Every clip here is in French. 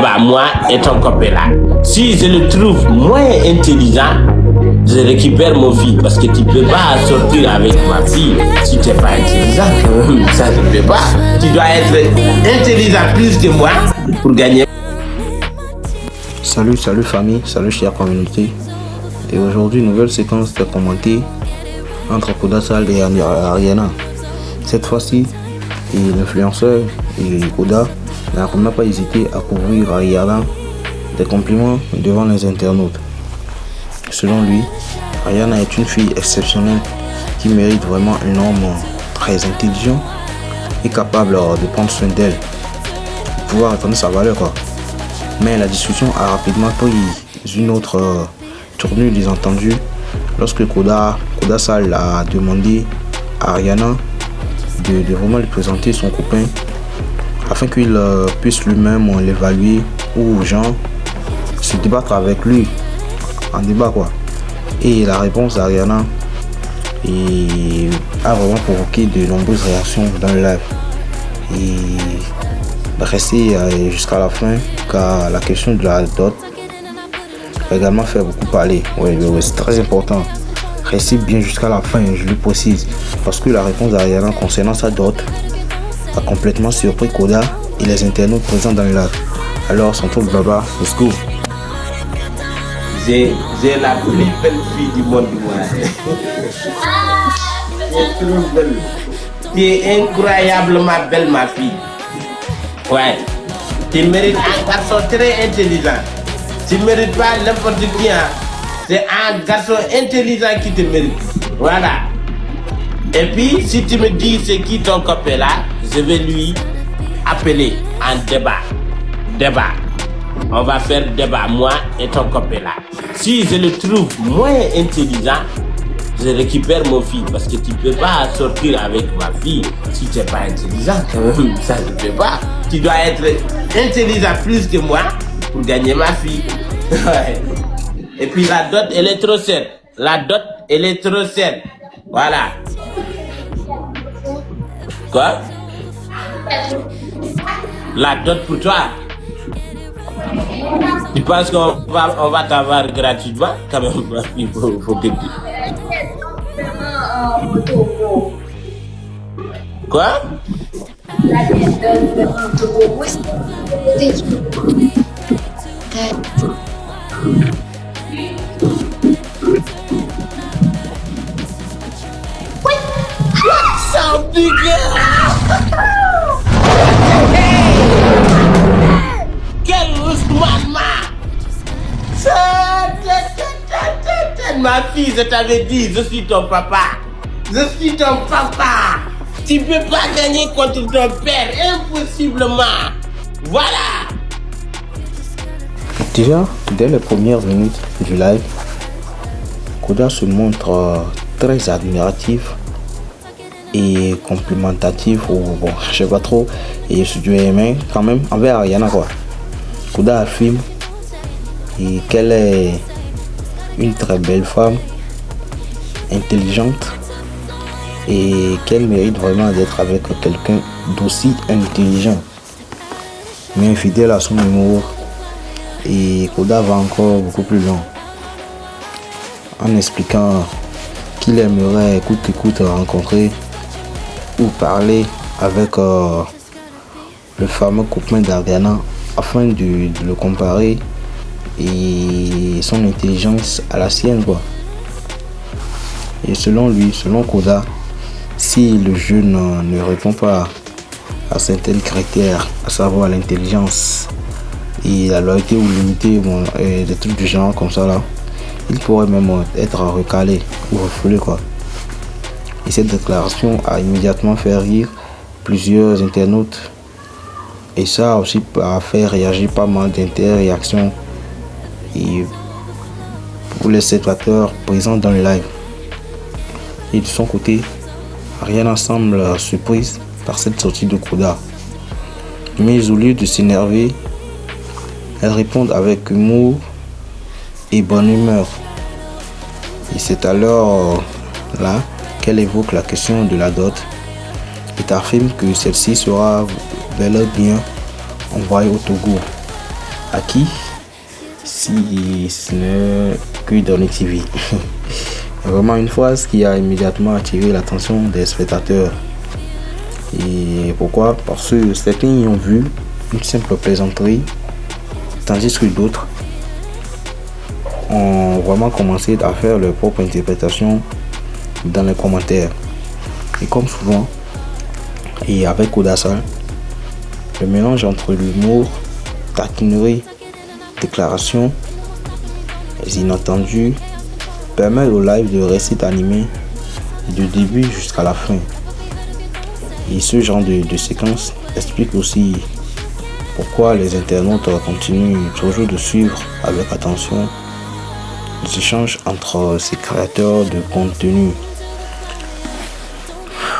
Bah, moi et ton copain là. Si je le trouve moins intelligent, je récupère mon fils. Parce que tu peux pas sortir avec ma fille si tu n'es pas intelligent. Ça, je ne peux pas. Tu dois être intelligent plus que moi pour gagner. Salut famille, salut chère communauté. Et aujourd'hui, nouvelle séquence de commenter entre Koda Sal et Ariana. Cette fois-ci, l'influenceur et Koda n'a pas hésité à couvrir Ariana des compliments devant les internautes. Selon lui, Ariana est une fille exceptionnelle qui mérite vraiment un homme très intelligent et capable de prendre soin d'elle, de pouvoir attendre sa valeur quoi. Mais la discussion a rapidement pris une autre tournure désentendu lorsque Koda Sal a demandé à Ariana de vraiment lui présenter son copain afin qu'il puisse lui-même l'évaluer ou genre se débattre avec lui en débat quoi. Et la réponse d'Ariana a vraiment provoqué de nombreuses réactions dans le live et rester jusqu'à la fin car la question de la dot a également fait beaucoup parler. Ouais, c'est très important. Restez bien jusqu'à la fin, je le précise, parce que la réponse d'Ariana concernant sa dot a complètement surpris Koda et les internautes présents dans le live. Alors, sans trop de blabla, let's go. J'ai la plus belle fille du monde, moi. Tu es trop belle. Tu es incroyablement belle, ma fille. Ouais. Tu mérites un garçon très intelligent. Tu ne mérites pas n'importe qui. Hein. C'est un garçon intelligent qui te mérite. Voilà. Et puis, si tu me dis c'est qui ton copain là, je vais lui appeler en débat. On va faire débat, moi et ton copain là. Si je le trouve moins intelligent, je récupère mon fils. Parce que tu peux pas sortir avec ma fille si tu n'es pas intelligent. Ça, je ne peux pas. Tu dois être intelligent plus que moi pour gagner ma fille. Et puis la dot, elle est trop saine. Voilà. Quoi? La dot pour toi. Tu penses qu'on va t'avoir gratuitement? Quand même, il faut que tu... Quoi? So big. Quel Ousmane ma fille, je t'avais dit, je suis ton papa. Tu peux pas gagner contre ton père, impossiblement. Voilà. Déjà, dès les premières minutes du live, Koda se montre très admiratif et complimentatif ou bon, je sais pas trop, et je lui aimais quand même envers Ariana quoi. Koda affirme qu'elle est une très belle femme, intelligente et qu'elle mérite vraiment d'être avec quelqu'un d'aussi intelligent mais fidèle à son humour. Et Koda va encore beaucoup plus loin en expliquant qu'il aimerait coûte que coûte rencontrer ou parler avec le fameux copain d'Ariana afin de le comparer et son intelligence à la sienne quoi. Et selon Koda, si le jeune ne répond pas à certains critères, à savoir l'intelligence et la loyauté ou l'unité, bon, et des trucs du genre comme ça là, il pourrait même être recalé ou refoulé quoi. Et cette déclaration a immédiatement fait rire plusieurs internautes et ça a aussi fait réagir pas mal d'interréactions et pour les spectateurs présents dans le live. Et de son côté, Ariana semble surprise par cette sortie de Koda, mais au lieu de s'énerver, elle répond avec humour et bonne humeur. Et c'est alors là qu'elle évoque la question de la dot et affirme que celle-ci sera bel et bien envoyée au Togo À qui? Si ce n'est que Donny TV. Vraiment une phrase qui a immédiatement attiré l'attention des spectateurs. Et pourquoi? Parce que certains y ont vu une simple plaisanterie, tandis que d'autres ont vraiment commencé à faire leur propre interprétation dans les commentaires. Et comme souvent, et avec Kodasal, le mélange entre l'humour, taquinerie, déclaration, les inattendus permet au live de rester animé du début jusqu'à la fin. Et ce genre de séquence explique aussi pourquoi les internautes continuent toujours de suivre avec attention les échanges entre ces créateurs de contenu.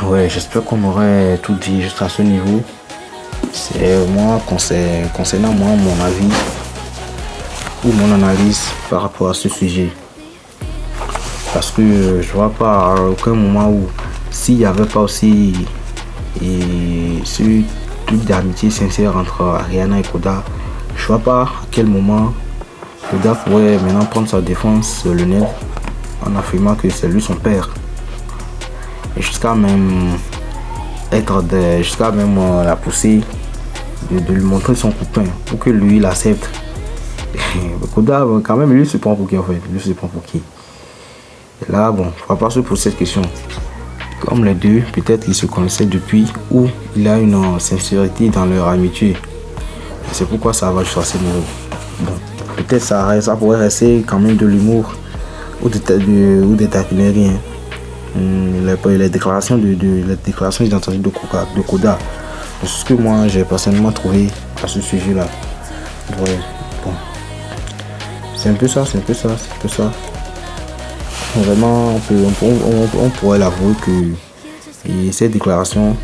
Ouais, j'espère qu'on aurait tout dit juste à ce niveau. C'est moi, concernant moi, mon avis ou mon analyse par rapport à ce sujet. Parce que je vois pas à aucun moment où s'il n'y avait pas aussi ce truc d'amitié sincère entre Ariana et Koda, je vois pas à quel moment Koda pourrait maintenant prendre sa défense le nez en affirmant que c'est lui son père. Et jusqu'à même la pousser de lui montrer son copain pour que lui l'accepte. Koda quand même lui se prend pour qui en fait, lui se prend pour qui. Et là bon, on va pas se poser cette question. Comme les deux, peut-être ils se connaissaient depuis ou il y a une sincérité dans leur amitié. C'est pourquoi ça va jusqu'à ce niveau. Bon, peut-être ça pourrait rester quand même de l'humour ou des taquineries. Les déclarations d'identité de Koda. C'est ce que moi j'ai personnellement trouvé à ce sujet-là. Ouais, bon. C'est un peu ça. Vraiment, on pourrait l'avouer que cette déclaration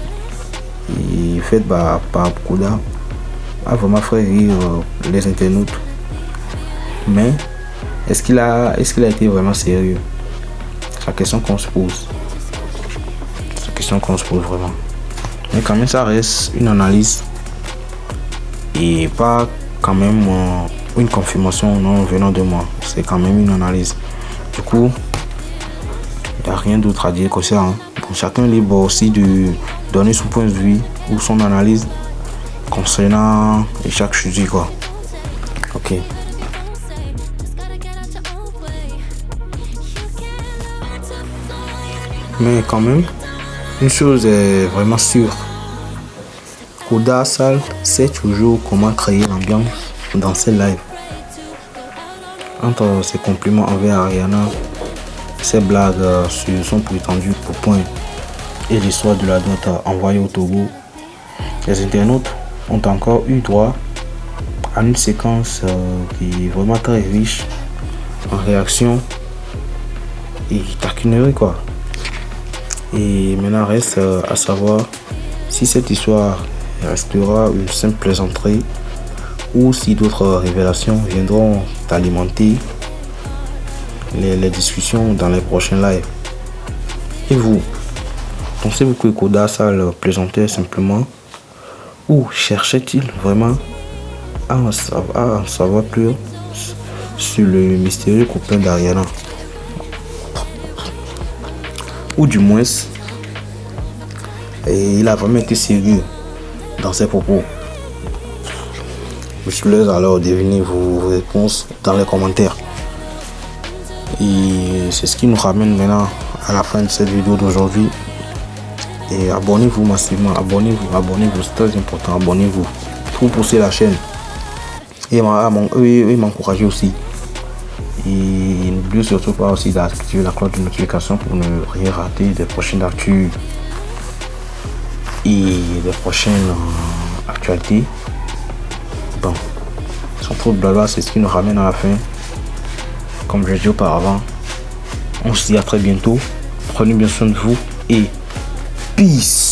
faite par Koda a vraiment fait rire les internautes. Mais est-ce qu'il a été vraiment sérieux? C'est la question qu'on se pose. Vraiment. Mais quand même ça reste une analyse et pas quand même une confirmation non venant de moi. C'est quand même une analyse. Du coup, il n'y a rien d'autre à dire que ça. Bon, chacun est libre aussi de donner son point de vue ou son analyse concernant chaque sujet quoi. Ok. Mais quand même, une chose est vraiment sûre. Kodasal sait toujours comment créer l'ambiance dans ses lives. Entre ses compliments envers Ariana, ses blagues sur son prétendu copain et l'histoire de la dot envoyée au Togo, les internautes ont encore eu droit à une séquence qui est vraiment très riche en réactions et taquinerie quoi. Et maintenant reste à savoir si cette histoire restera une simple plaisanterie ou si d'autres révélations viendront alimenter les discussions dans les prochains lives. Et vous, pensez-vous que Kodasal plaisantait simplement ou cherchait-il vraiment à en savoir plus sur le mystérieux copain d'Ariana? Ou du moins, il a vraiment été sérieux dans ses propos. Je vous laisse alors deviner vos réponses dans les commentaires. Et c'est ce qui nous ramène maintenant à la fin de cette vidéo d'aujourd'hui. Et abonnez-vous massivement, abonnez-vous, c'est très important, abonnez-vous pour pousser la chaîne et m'encourager aussi. Et n'oubliez surtout pas aussi d'activer la cloche de notification pour ne rien rater des prochaines actus et des prochaines actualités. Bon, sans trop de blabla, c'est ce qui nous ramène à la fin. Comme je l'ai dit auparavant, on se dit à très bientôt. Prenez bien soin de vous et peace.